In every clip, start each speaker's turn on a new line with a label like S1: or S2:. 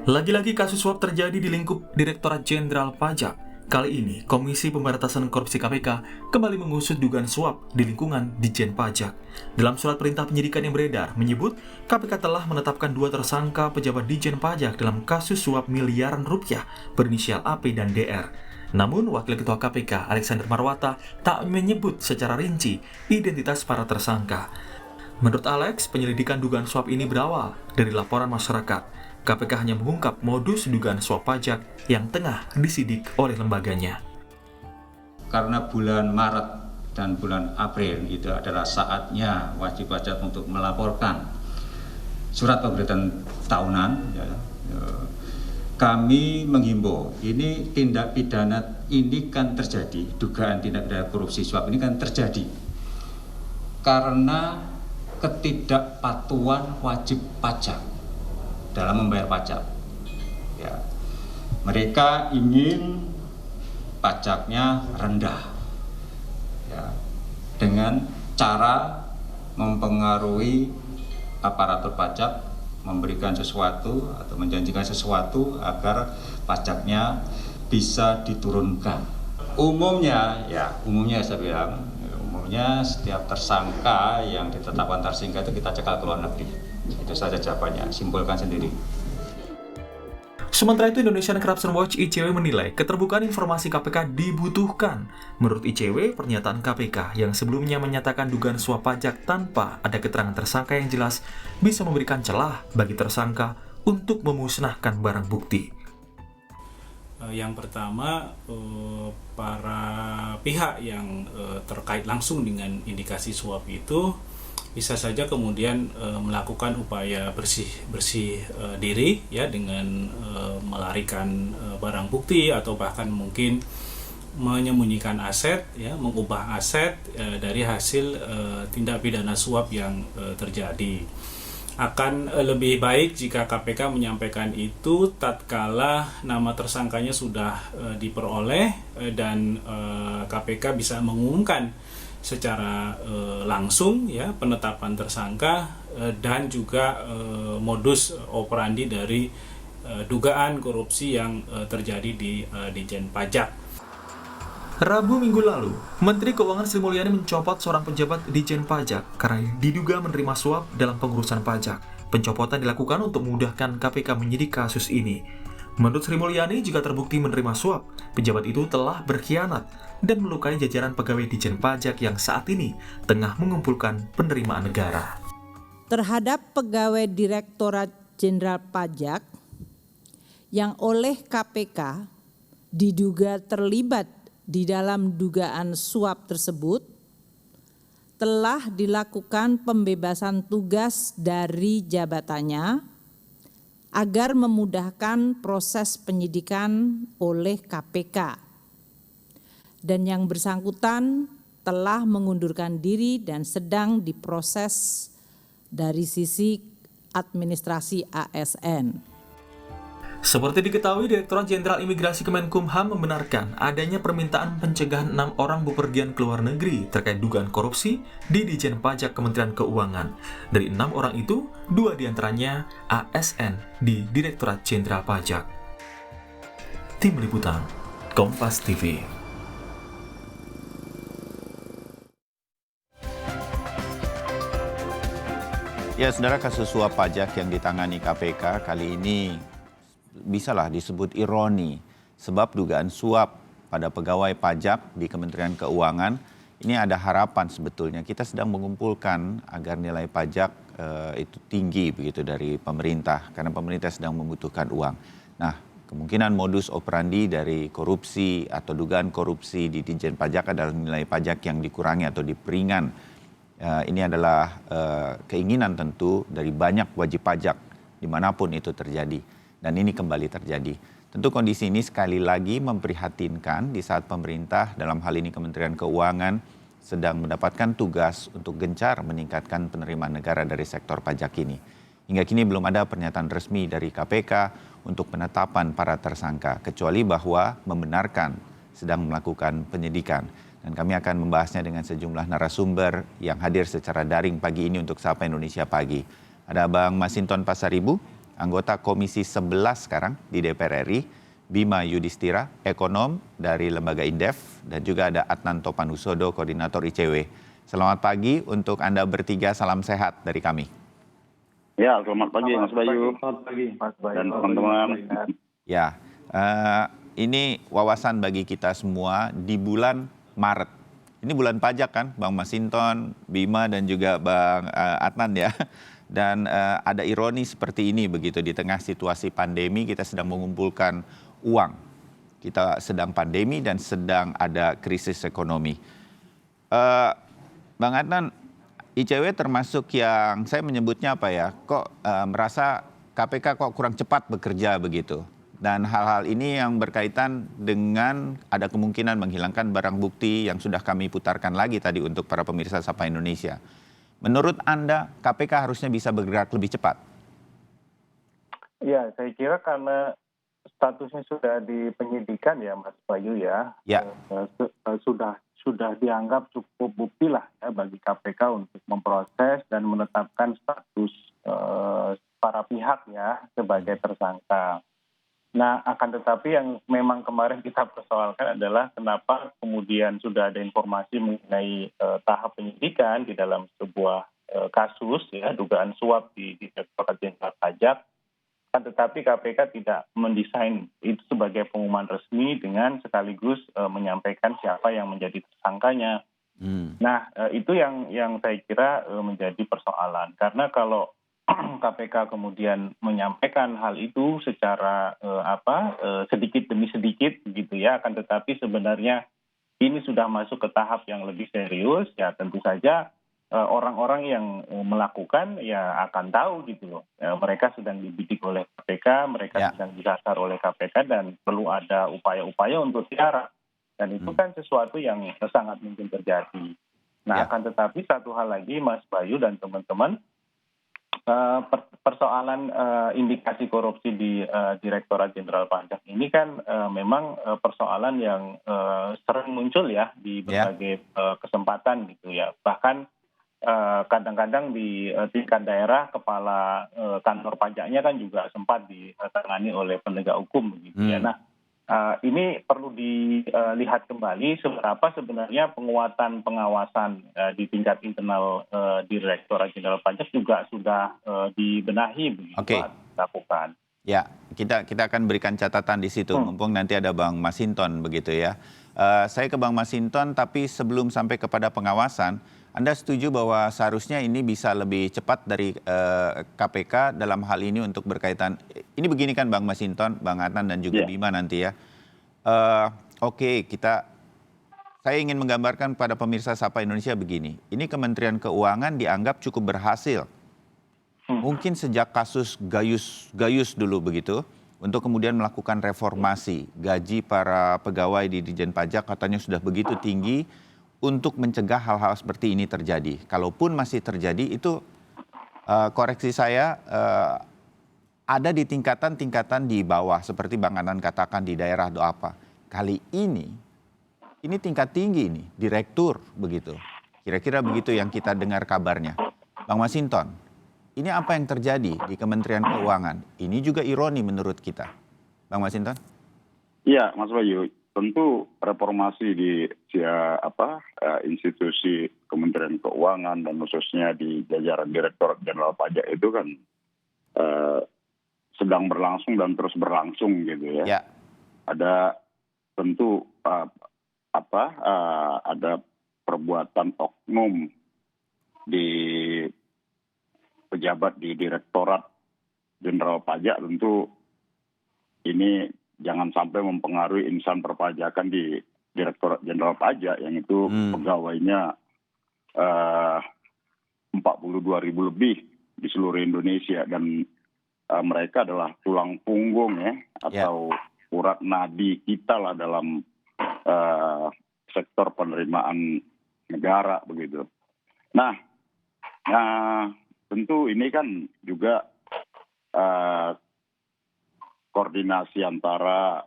S1: Lagi-lagi kasus suap terjadi di lingkup Direktorat Jenderal Pajak. Kali ini, Komisi Pemberantasan Korupsi KPK kembali mengusut dugaan suap di lingkungan Ditjen Pajak. Dalam surat perintah penyidikan yang beredar, menyebut KPK telah menetapkan 2 tersangka pejabat Ditjen Pajak dalam kasus suap miliaran rupiah berinisial AP dan DR. Namun, Wakil Ketua KPK, Alexander Marwata, tak menyebut secara rinci identitas para tersangka. Menurut Alex, penyelidikan dugaan suap ini berawal dari laporan masyarakat. KPK hanya mengungkap modus dugaan suap pajak yang tengah disidik oleh lembaganya.
S2: Karena bulan Maret dan bulan April itu adalah saatnya wajib pajak untuk melaporkan surat pemberitahuan tahunan, kami menghimbau, ini tindak pidana ini kan terjadi, dugaan tindak pidana korupsi suap ini kan terjadi karena ketidakpatuhan wajib pajak dalam membayar pajak. Ya. Mereka ingin pajaknya rendah, ya, dengan cara mempengaruhi aparatur pajak, memberikan sesuatu atau menjanjikan sesuatu agar pajaknya bisa diturunkan. Umumnya saya bilang, umumnya setiap tersangka yang ditetapkan tersangka itu kita cekal ke luar negeri. Itu saja jawabannya, simpulkan sendiri.
S1: Sementara itu, Indonesian Corruption Watch ICW menilai keterbukaan informasi KPK dibutuhkan. Menurut ICW, pernyataan KPK yang sebelumnya menyatakan dugaan suap pajak tanpa ada keterangan tersangka yang jelas bisa memberikan celah bagi tersangka untuk memusnahkan barang bukti.
S3: Yang pertama, para pihak yang terkait langsung dengan indikasi suap itu bisa saja kemudian melakukan upaya bersih diri ya dengan melarikan barang bukti atau bahkan mungkin menyembunyikan aset ya, mengubah aset dari hasil tindak pidana suap yang terjadi. Akan lebih baik jika KPK menyampaikan itu tatkala nama tersangkanya sudah diperoleh dan KPK bisa mengumumkan secara langsung ya penetapan tersangka dan juga modus operandi dari dugaan korupsi yang terjadi di Ditjen Pajak.
S1: Rabu minggu lalu, Menteri Keuangan Sri Mulyani mencopot seorang pejabat Ditjen Pajak karena diduga menerima suap dalam pengurusan pajak. Pencopotan dilakukan untuk memudahkan KPK menyidik kasus ini. Menurut Sri Mulyani, jika terbukti menerima suap, pejabat itu telah berkhianat dan melukai jajaran pegawai Ditjen Pajak yang saat ini tengah mengumpulkan penerimaan negara.
S4: Terhadap pegawai Direktorat Jenderal Pajak yang oleh KPK diduga terlibat di dalam dugaan suap tersebut, telah dilakukan pembebasan tugas dari jabatannya agar memudahkan proses penyidikan oleh KPK. Dan yang bersangkutan telah mengundurkan diri dan sedang diproses dari sisi administrasi ASN.
S1: Seperti diketahui, Direktorat Jenderal Imigrasi Kemenkumham membenarkan adanya permintaan pencegahan 6 orang bepergian ke luar negeri terkait dugaan korupsi di Ditjen Pajak Kementerian Keuangan. Dari 6 orang itu, 2 diantaranya ASN di Direktorat Jenderal Pajak. Tim Liputan, Kompas TV.
S5: Ya, saudara, kasus suap pajak yang ditangani KPK kali ini bisalah disebut ironi, sebab dugaan suap pada pegawai pajak di Kementerian Keuangan ini ada harapan sebetulnya. Kita sedang mengumpulkan agar nilai pajak itu tinggi begitu dari pemerintah, karena pemerintah sedang membutuhkan uang. Nah, kemungkinan modus operandi dari korupsi atau dugaan korupsi di Ditjen Pajak adalah nilai pajak yang dikurangi atau diperingan. Ini adalah keinginan tentu dari banyak wajib pajak dimanapun itu terjadi. Dan ini kembali terjadi. Tentu kondisi ini sekali lagi memprihatinkan di saat pemerintah, dalam hal ini Kementerian Keuangan, sedang mendapatkan tugas untuk gencar meningkatkan penerimaan negara dari sektor pajak ini. Hingga kini belum ada pernyataan resmi dari KPK untuk penetapan para tersangka, kecuali bahwa membenarkan sedang melakukan penyidikan. Dan kami akan membahasnya dengan sejumlah narasumber yang hadir secara daring pagi ini untuk Sapa Indonesia Pagi. Ada Bang Masinton Pasaribu, anggota Komisi 11 sekarang di DPR RI, Bima Yudhistira, ekonom dari Lembaga Indef, dan juga ada Adnan Topanusodo, koordinator ICW. Selamat pagi untuk Anda bertiga, salam sehat dari kami.
S6: Ya, selamat pagi Mas Bayu.
S7: Selamat pagi Mas Bayu
S6: Dan teman-teman.
S5: Ya, ini wawasan bagi kita semua di bulan Maret. Ini bulan pajak kan, Bang Masinton, Bima, dan juga Bang Adnan ya. Dan ada ironi seperti ini begitu, di tengah situasi pandemi kita sedang mengumpulkan uang. Kita sedang pandemi dan sedang ada krisis ekonomi. Bang Adnan, ICW termasuk yang saya menyebutnya apa ya, kok merasa KPK kok kurang cepat bekerja begitu. Dan hal-hal ini yang berkaitan dengan ada kemungkinan menghilangkan barang bukti yang sudah kami putarkan lagi tadi untuk para pemirsa Sapa Indonesia. Menurut Anda, KPK harusnya bisa bergerak lebih cepat?
S7: Ya, saya kira karena statusnya sudah di penyidikan ya Mas Bayu ya.
S5: Ya.
S7: Sudah dianggap cukup bukti lah ya bagi KPK untuk memproses dan menetapkan status para pihak ya sebagai tersangka. Nah, akan tetapi yang memang kemarin kita persoalkan adalah kenapa kemudian sudah ada informasi mengenai tahap penyidikan di dalam sebuah kasus ya, dugaan suap di Direktorat Jenderal Pajak. Kan tetapi KPK tidak mendesain itu sebagai pengumuman resmi dengan sekaligus menyampaikan siapa yang menjadi tersangkanya. Nah, itu yang saya kira menjadi persoalan. Karena kalau KPK kemudian menyampaikan hal itu secara sedikit demi sedikit begitu ya, akan tetapi sebenarnya ini sudah masuk ke tahap yang lebih serius ya, tentu saja orang-orang yang melakukan ya akan tahu gitu loh. Mereka sedang dibidik oleh KPK, mereka sedang disasar oleh KPK dan perlu ada upaya-upaya untuk tiara. Dan itu kan sesuatu yang sangat mungkin terjadi. Nah, akan tetapi satu hal lagi Mas Bayu dan teman-teman, persoalan indikasi korupsi di Direktorat Jenderal Pajak ini kan memang persoalan yang sering muncul ya di berbagai kesempatan gitu ya. Bahkan kadang-kadang di tingkat daerah kepala kantor pajaknya kan juga sempat ditangani oleh penegak hukum begitu ya. Nah, ini perlu dilihat kembali seberapa sebenarnya penguatan pengawasan di tingkat internal Direktorat Jenderal Pajak juga sudah dibenahi begitu dilakukan.
S5: Ya, kita akan berikan catatan di situ, mumpung nanti ada Bang Masinton begitu ya. Saya ke Bang Masinton, tapi sebelum sampai kepada pengawasan, Anda setuju bahwa seharusnya ini bisa lebih cepat dari KPK dalam hal ini untuk berkaitan, ini begini kan Bang Masinton, Bang Adnan dan juga Bima nanti ya. Saya ingin menggambarkan pada pemirsa Sapa Indonesia begini, ini Kementerian Keuangan dianggap cukup berhasil. Mungkin sejak kasus Gayus dulu begitu, untuk kemudian melakukan reformasi. Gaji para pegawai di Ditjen Pajak katanya sudah begitu tinggi, untuk mencegah hal-hal seperti ini terjadi. Kalaupun masih terjadi itu koreksi saya ada di tingkatan-tingkatan di bawah seperti Bang Adnan katakan di daerah atau apa. Kali ini tingkat tinggi ini, direktur begitu. Kira-kira begitu yang kita dengar kabarnya. Bang Masinton, ini apa yang terjadi di Kementerian Keuangan? Ini juga ironi menurut kita. Bang Masinton?
S6: Iya, Mas Bayu. Tentu reformasi di institusi Kementerian Keuangan dan khususnya di jajaran Direktorat Jenderal Pajak itu kan sedang berlangsung dan terus berlangsung gitu ya. Ada tentu ada perbuatan oknum di pejabat di Direktorat Jenderal Pajak, tentu ini jangan sampai mempengaruhi insan perpajakan di Direktorat Jenderal Pajak yang itu pegawainya 42.000 lebih di seluruh Indonesia, dan mereka adalah tulang punggung ya atau urat nadi kita lah dalam sektor penerimaan negara begitu. Nah, tentu ini kan juga koordinasi antara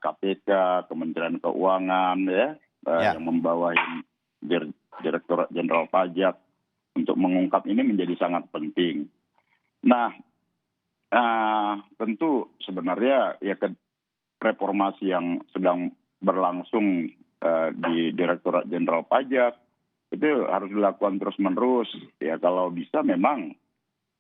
S6: KPK, Kementerian Keuangan yang membawahi Direktorat Jenderal Pajak untuk mengungkap ini menjadi sangat penting. Nah, Tentu sebenarnya ya reformasi yang sedang berlangsung di Direktorat Jenderal Pajak itu harus dilakukan terus-menerus. Ya kalau bisa memang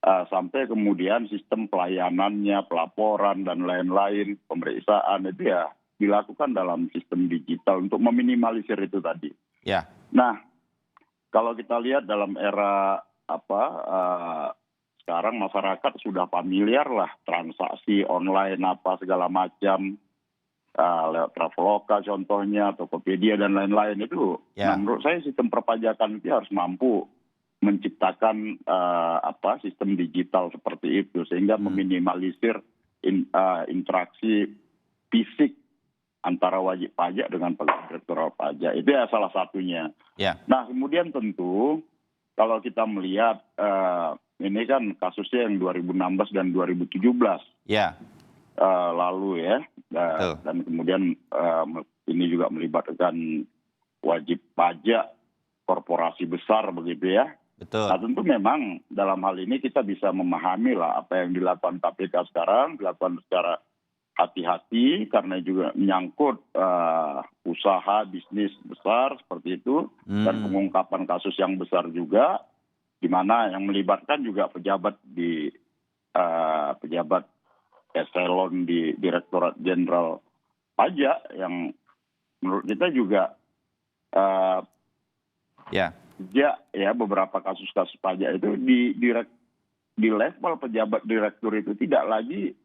S6: sampai kemudian sistem pelayanannya, pelaporan dan lain-lain, pemeriksaan itu ya dilakukan dalam sistem digital untuk meminimalisir itu tadi.
S5: Ya.
S6: Nah, kalau kita lihat dalam era sekarang masyarakat sudah familiar lah transaksi online apa segala macam lewat Traveloka contohnya, Tokopedia dan lain-lain itu.
S5: Ya.
S6: Nah, menurut saya sistem perpajakan itu harus mampu menciptakan sistem digital seperti itu sehingga meminimalisir interaksi fisik antara wajib pajak dengan pegawai direktorat pajak. Itu ya salah satunya.
S5: Ya.
S6: Nah, kemudian tentu kalau kita melihat ini kan kasusnya yang 2016 dan 2017
S5: Ya.
S6: lalu ya, dan kemudian ini juga melibatkan wajib pajak korporasi besar begitu ya.
S5: Betul.
S6: Nah tentu memang dalam hal ini kita bisa memahami lah apa yang dilakukan KPK sekarang, dilakukan secara hati-hati karena juga menyangkut usaha bisnis besar seperti itu dan pengungkapan kasus yang besar juga, di mana yang melibatkan juga pejabat eselon di Direktorat Jenderal Pajak yang menurut kita juga ya beberapa kasus-kasus pajak itu di level pejabat direktur itu tidak lagi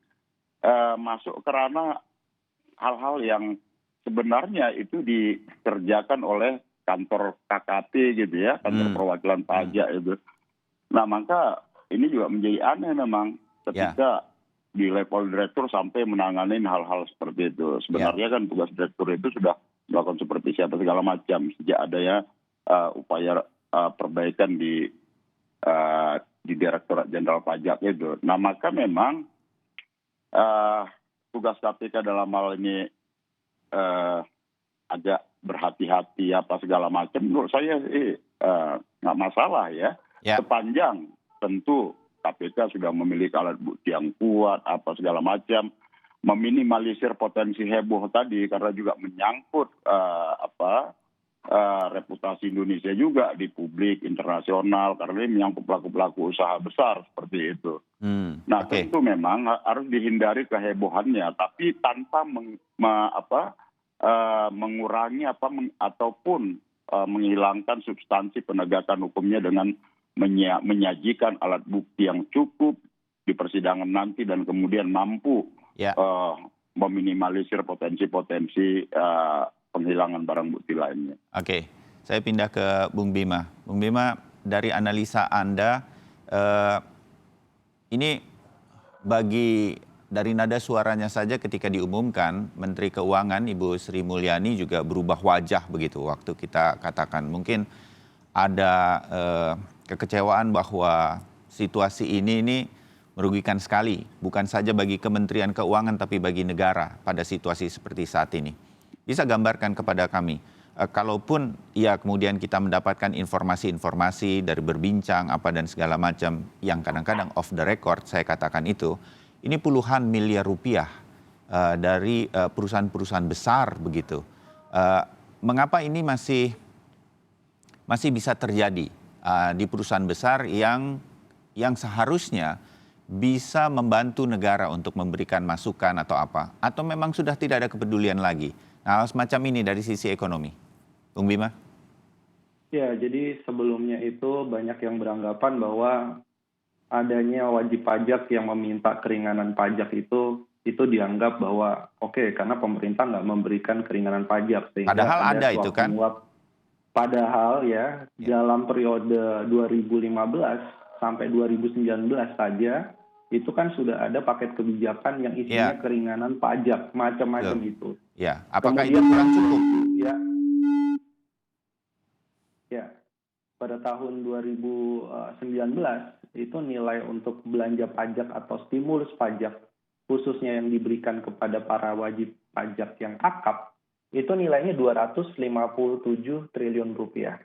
S6: masuk ke ranah hal-hal yang sebenarnya itu dikerjakan oleh kantor KKP gitu ya, kantor perwakilan pajak itu. Nah maka ini juga menjadi aneh memang ketika di level direktur sampai menangani hal-hal seperti itu. Sebenarnya kan tugas direktur itu sudah melakukan seperti siapa segala macam sejak adanya upaya perbaikan di Direktorat Jenderal Pajak itu. Nah maka memang tugas KPK dalam hal ini agak berhati-hati apa segala macam. Menurut saya nggak masalah ya. Sepanjang tentu KPK sudah memiliki alat bukti yang kuat apa segala macam, meminimalisir potensi heboh tadi karena juga menyangkut reputasi Indonesia juga di publik internasional karena ini menyangkut pelaku-pelaku usaha besar seperti itu. Nah tentu memang harus dihindari kehebohannya, tapi tanpa mengurangi ataupun menghilangkan substansi penegakan hukumnya dengan menyajikan alat bukti yang cukup di persidangan nanti dan kemudian mampu meminimalisir potensi-potensi penghilangan barang bukti lainnya.
S5: Oke, saya pindah ke Bung Bima. Bung Bima, dari analisa Anda, ini dari nada suaranya saja ketika diumumkan, Menteri Keuangan Ibu Sri Mulyani juga berubah wajah begitu waktu kita katakan. Mungkin ada kekecewaan bahwa situasi ini merugikan sekali, bukan saja bagi Kementerian Keuangan tapi bagi negara pada situasi seperti saat ini. Bisa gambarkan kepada kami, kalaupun ya kemudian kita mendapatkan informasi-informasi dari berbincang apa dan segala macam yang kadang-kadang off the record, saya katakan itu, ini puluhan miliar rupiah dari perusahaan-perusahaan besar begitu. Mengapa ini masih bisa terjadi di perusahaan besar yang seharusnya bisa membantu negara untuk memberikan masukan atau apa? Atau memang sudah tidak ada kepedulian lagi? Nah, semacam ini dari sisi ekonomi. Bung Bima?
S7: Ya, jadi sebelumnya itu banyak yang beranggapan bahwa adanya wajib pajak yang meminta keringanan pajak itu dianggap bahwa oke, karena pemerintah nggak memberikan keringanan pajak.
S5: Padahal ada itu kan?
S7: Padahal ya, dalam periode 2015 sampai 2019 saja, itu kan sudah ada paket kebijakan yang isinya keringanan pajak, macam-macam itu.
S5: Ya, apakah itu kurang cukup?
S7: Ya, pada tahun 2019 itu nilai untuk belanja pajak atau stimulus pajak, khususnya yang diberikan kepada para wajib pajak yang akap, itu nilainya 257 triliun rupiah.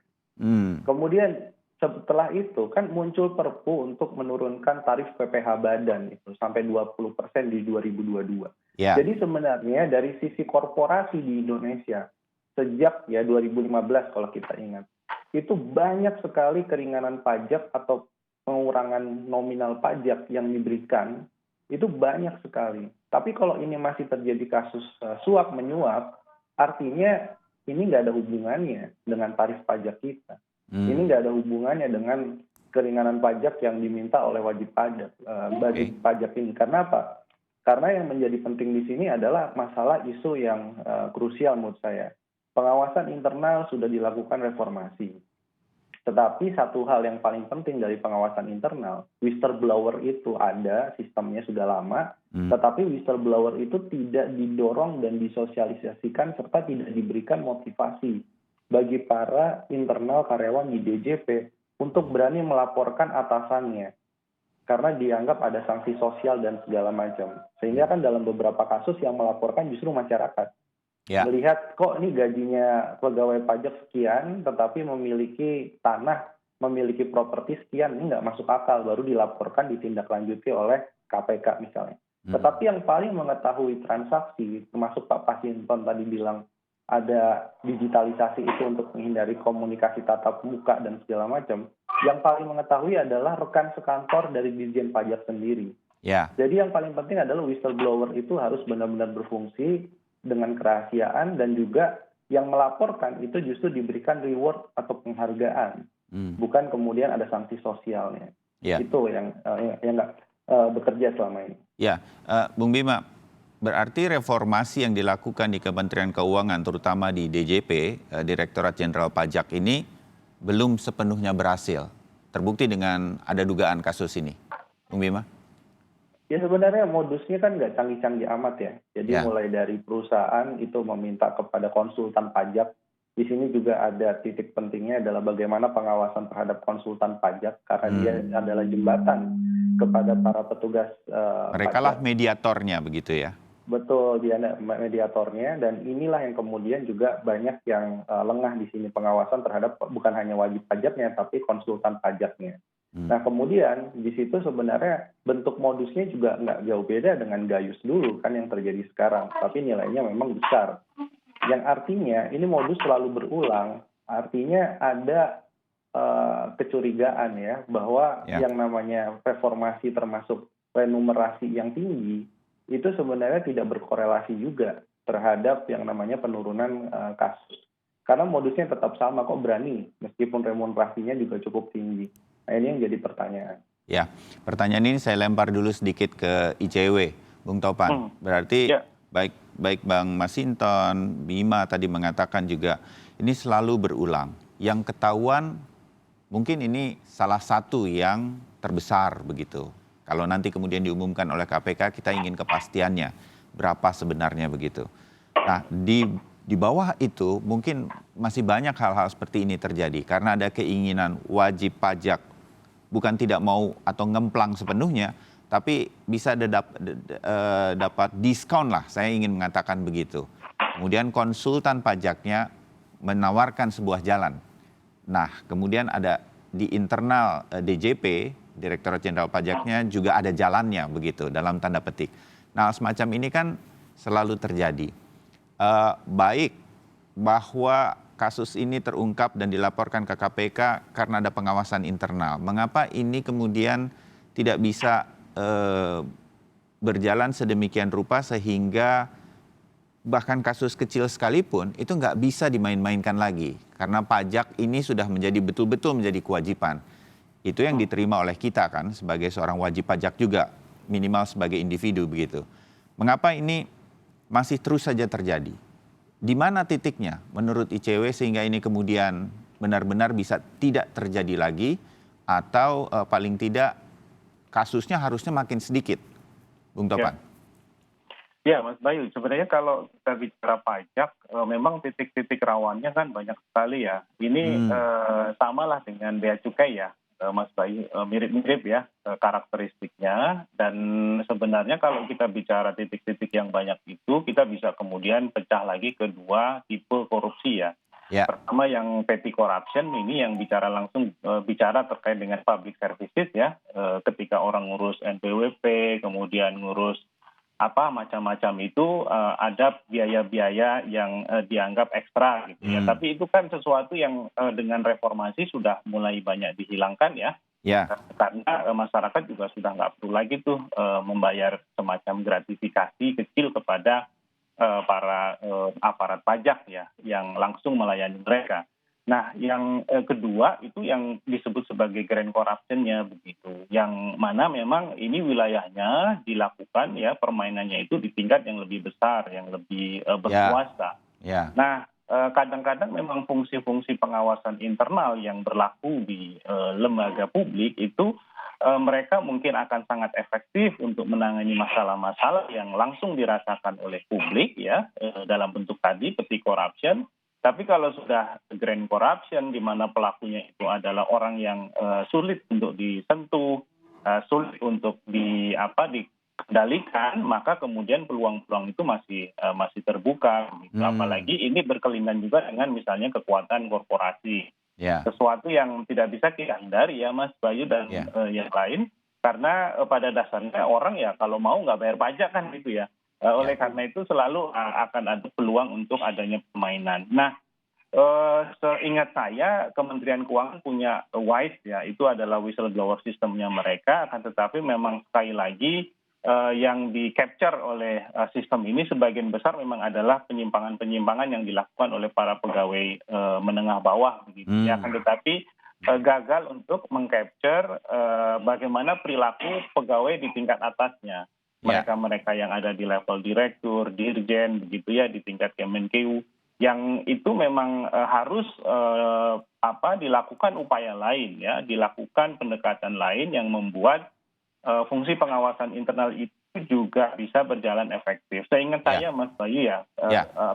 S7: Kemudian setelah itu kan muncul Perpu untuk menurunkan tarif PPh badan itu sampai 20% di 2022.
S5: Ya,
S7: Jadi sebenarnya dari sisi korporasi di Indonesia sejak ya 2015 kalau kita ingat, itu banyak sekali keringanan pajak atau pengurangan nominal pajak yang diberikan, itu banyak sekali. Tapi kalau ini masih terjadi kasus suap menyuap, artinya ini nggak ada hubungannya dengan tarif pajak kita. Ini nggak ada hubungannya dengan keringanan pajak yang diminta oleh wajib pajak wajib pajak ini. Karena apa? Karena yang menjadi penting di sini adalah masalah isu yang krusial menurut saya. Pengawasan internal sudah dilakukan reformasi. Tetapi satu hal yang paling penting dari pengawasan internal, whistleblower itu ada, sistemnya sudah lama, tetapi whistleblower itu tidak didorong dan disosialisasikan serta tidak diberikan motivasi bagi para internal karyawan di DJP untuk berani melaporkan atasannya. Karena dianggap ada sanksi sosial dan segala macam. Sehingga kan dalam beberapa kasus yang melaporkan justru masyarakat.
S5: ya,
S7: Melihat kok ini gajinya pegawai pajak sekian, tetapi memiliki tanah, memiliki properti sekian, ini nggak masuk akal, baru dilaporkan ditindaklanjuti oleh KPK misalnya. Tetapi yang paling mengetahui transaksi, termasuk Pak Pasinton tadi bilang, ada digitalisasi itu untuk menghindari komunikasi tatap muka dan segala macam, yang paling mengetahui adalah rekan sekantor dari Dirjen Pajak sendiri.
S5: ya.
S7: Jadi yang paling penting adalah whistleblower itu harus benar-benar berfungsi dengan kerahasiaan dan juga yang melaporkan itu justru diberikan reward atau penghargaan, bukan kemudian ada sanksi sosialnya.
S5: Ya.
S7: Itu yang nggak bekerja selama ini.
S5: Ya, Bung Bima, berarti reformasi yang dilakukan di Kementerian Keuangan, terutama di DJP, Direktorat Jenderal Pajak ini, belum sepenuhnya berhasil. Terbukti dengan ada dugaan kasus ini. Bung Bima?
S7: Ya sebenarnya modusnya kan nggak canggih-canggih amat ya. Jadi
S5: Ya.
S7: mulai dari perusahaan itu meminta kepada konsultan pajak. Di sini juga ada titik pentingnya adalah bagaimana pengawasan terhadap konsultan pajak karena dia adalah jembatan kepada para petugas
S5: Mereka lah mediatornya begitu ya?
S7: Betul, dia mediatornya dan inilah yang kemudian juga banyak yang lengah di sini pengawasan terhadap bukan hanya wajib pajaknya tapi konsultan pajaknya. Nah kemudian di situ sebenarnya bentuk modusnya juga nggak jauh beda dengan Gayus dulu kan yang terjadi sekarang, tapi nilainya memang besar. Yang artinya ini modus selalu berulang, artinya ada kecurigaan ya bahwa yang namanya reformasi termasuk renumerasi yang tinggi itu sebenarnya tidak berkorelasi juga terhadap yang namanya penurunan kasus. Karena modusnya tetap sama kok berani meskipun remunerasinya juga cukup tinggi. Nah ini yang jadi pertanyaan.
S5: Ya, pertanyaan ini saya lempar dulu sedikit ke ICW, Bung Topan. Berarti baik Bang Masinton, Bima tadi mengatakan juga ini selalu berulang. Yang ketahuan mungkin ini salah satu yang terbesar begitu. Kalau nanti kemudian diumumkan oleh KPK, kita ingin kepastiannya berapa sebenarnya begitu. Nah, di bawah itu mungkin masih banyak hal-hal seperti ini terjadi karena ada keinginan wajib pajak bukan tidak mau atau ngemplang sepenuhnya, tapi bisa dapat diskon lah, saya ingin mengatakan begitu. Kemudian konsultan pajaknya menawarkan sebuah jalan. Nah, kemudian ada di internal DJP, Direktorat Jenderal Pajaknya juga ada jalannya begitu, dalam tanda petik. Nah, semacam ini kan selalu terjadi. Baik bahwa kasus ini terungkap dan dilaporkan ke KPK karena ada pengawasan internal. Mengapa ini kemudian tidak bisa berjalan sedemikian rupa sehingga bahkan kasus kecil sekalipun itu nggak bisa dimain-mainkan lagi. Karena pajak ini sudah menjadi betul-betul menjadi kewajiban. Itu yang diterima oleh kita kan sebagai seorang wajib pajak juga, minimal sebagai individu begitu. Mengapa ini masih terus saja terjadi? Di mana titiknya menurut ICW sehingga ini kemudian benar-benar bisa tidak terjadi lagi atau paling tidak kasusnya harusnya makin sedikit, Bung Topan?
S7: Ya Mas Bayu, sebenarnya kalau kita bicara pajak, memang titik-titik rawannya kan banyak sekali ya. Ini samalah dengan bea cukai ya, Mas Bayu, mirip-mirip ya karakteristiknya. Dan sebenarnya kalau kita bicara titik-titik yang banyak itu, kita bisa kemudian pecah lagi ke dua tipe korupsi ya.
S5: Ya.
S7: Pertama yang petty corruption ini yang bicara langsung bicara terkait dengan public services ya, ketika orang ngurus NPWP, kemudian ngurus apa macam-macam itu ada biaya-biaya yang dianggap ekstra gitu ya. Tapi itu kan sesuatu yang dengan reformasi sudah mulai banyak dihilangkan ya.
S5: Ya.
S7: Karena masyarakat juga sudah nggak perlu lagi tuh membayar semacam gratifikasi kecil kepada para aparat pajak ya yang langsung melayani mereka. Nah, yang kedua itu yang disebut sebagai grand corruption-nya begitu, yang mana memang ini wilayahnya dilakukan ya permainannya itu di tingkat yang lebih besar, yang lebih berkuasa.
S5: Ya.
S7: Nah, kadang-kadang memang fungsi-fungsi pengawasan internal yang berlaku di lembaga publik itu mereka mungkin akan sangat efektif untuk menangani masalah-masalah yang langsung dirasakan oleh publik ya dalam bentuk tadi petty corruption. Tapi kalau sudah grand corruption di mana pelakunya itu adalah orang yang sulit untuk disentuh, sulit untuk dikendalikan, maka kemudian peluang-peluang itu masih terbuka. Apalagi ini berkelindan juga dengan misalnya kekuatan korporasi.
S5: Ya.
S7: Sesuatu yang tidak bisa kita hindari ya Mas Bayu dan yang lain, karena pada dasarnya orang ya kalau mau nggak bayar pajak kan gitu ya. Oleh karena itu selalu akan ada peluang untuk adanya permainan. Nah, seingat saya Kementerian Keuangan punya WISE ya, itu adalah whistleblower sistemnya mereka, akan tetapi memang sekali lagi yang di-capture oleh sistem ini sebagian besar memang adalah penyimpangan-penyimpangan yang dilakukan oleh para pegawai menengah bawah begitu ya, akan tetapi gagal untuk meng-capture bagaimana perilaku pegawai di tingkat atasnya. Mereka-mereka yang ada di level direktur, dirjen, begitu ya, di tingkat Kemenkeu, yang itu memang harus dilakukan upaya lain ya, dilakukan pendekatan lain yang membuat fungsi pengawasan internal itu juga bisa berjalan efektif. Seingat saya Mas Bayu ya,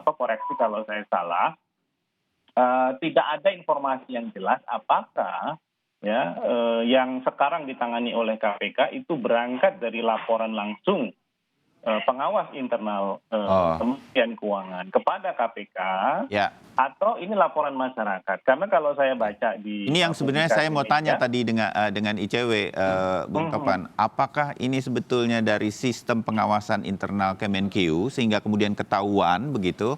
S7: koreksi kalau saya salah, tidak ada informasi yang jelas apakah ya yang sekarang ditangani oleh KPK itu berangkat dari laporan langsung pengawas internal Kementerian Keuangan kepada KPK atau ini laporan masyarakat. Karena kalau saya baca di
S5: ini yang sebenarnya saya mau tanya tadi dengan ICW, Bung Topan, apakah ini sebetulnya dari sistem pengawasan internal Kemenkeu sehingga kemudian ketahuan begitu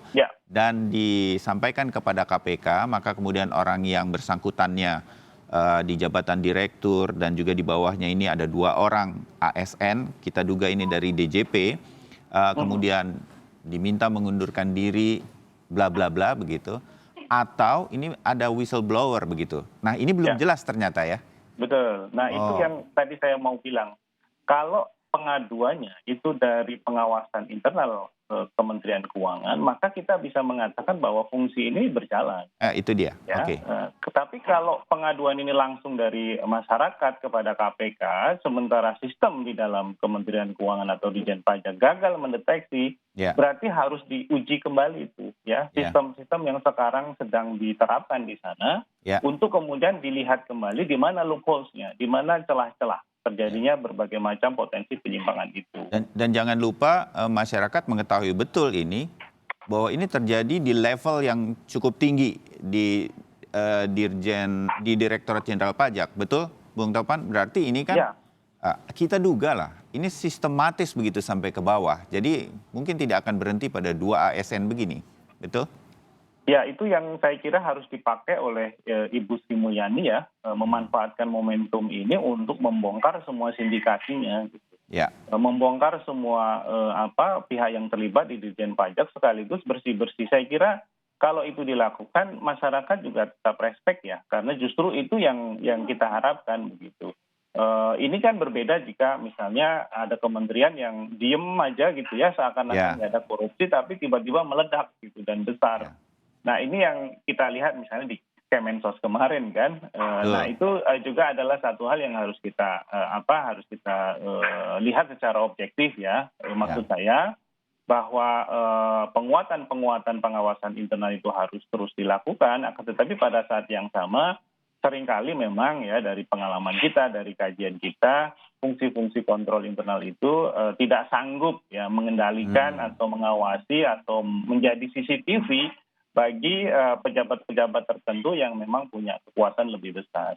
S5: dan disampaikan kepada KPK, maka kemudian orang yang bersangkutannya di jabatan direktur dan juga di bawahnya ini ada 2 orang ASN, kita duga ini dari DJP, kemudian diminta mengundurkan diri, bla bla bla begitu, atau ini ada whistleblower begitu. Nah ini belum jelas ternyata ya.
S7: Betul. Nah itu yang tadi saya mau bilang, kalau pengaduannya itu dari pengawasan internal Kementerian Keuangan, maka kita bisa mengatakan bahwa fungsi ini berjalan.
S5: Itu dia.
S7: Ya. Tapi kalau pengaduan ini langsung dari masyarakat kepada KPK, sementara sistem di dalam Kementerian Keuangan atau Ditjen Pajak gagal mendeteksi, berarti harus diuji kembali itu, ya sistem-sistem yang sekarang sedang diterapkan di sana, untuk kemudian dilihat kembali di mana loopholes-nya, di mana celah-celah terjadinya berbagai macam potensi penyimpangan itu.
S5: Dan jangan lupa masyarakat mengetahui betul ini, bahwa ini terjadi di level yang cukup tinggi di Direktorat Jenderal Pajak, betul Bung Topan? Berarti ini kan kita duga lah, ini sistematis begitu sampai ke bawah. Jadi mungkin tidak akan berhenti pada 2 ASN begini, betul?
S7: Ya, itu yang saya kira harus dipakai oleh Ibu Sri Mulyani ya, memanfaatkan momentum ini untuk membongkar semua sindikasinya. Gitu. Membongkar semua pihak yang terlibat di Ditjen Pajak sekaligus bersih-bersih. Saya kira kalau itu dilakukan, masyarakat juga tetap respect ya, karena justru itu yang kita harapkan begitu. Ini kan berbeda jika misalnya ada kementerian yang diem aja gitu ya, seakan-akan nggak ada korupsi, tapi tiba-tiba meledak gitu dan besar. Nah ini yang kita lihat misalnya di Kemensos kemarin kan. Nah itu juga adalah satu hal yang harus kita lihat secara objektif ya. Maksud saya bahwa penguatan pengawasan internal itu harus terus dilakukan. Tetapi pada saat yang sama seringkali memang ya dari pengalaman kita, dari kajian kita, fungsi-fungsi kontrol internal itu tidak sanggup ya mengendalikan atau mengawasi atau menjadi CCTV bagi pejabat-pejabat tertentu yang memang punya kekuatan lebih besar.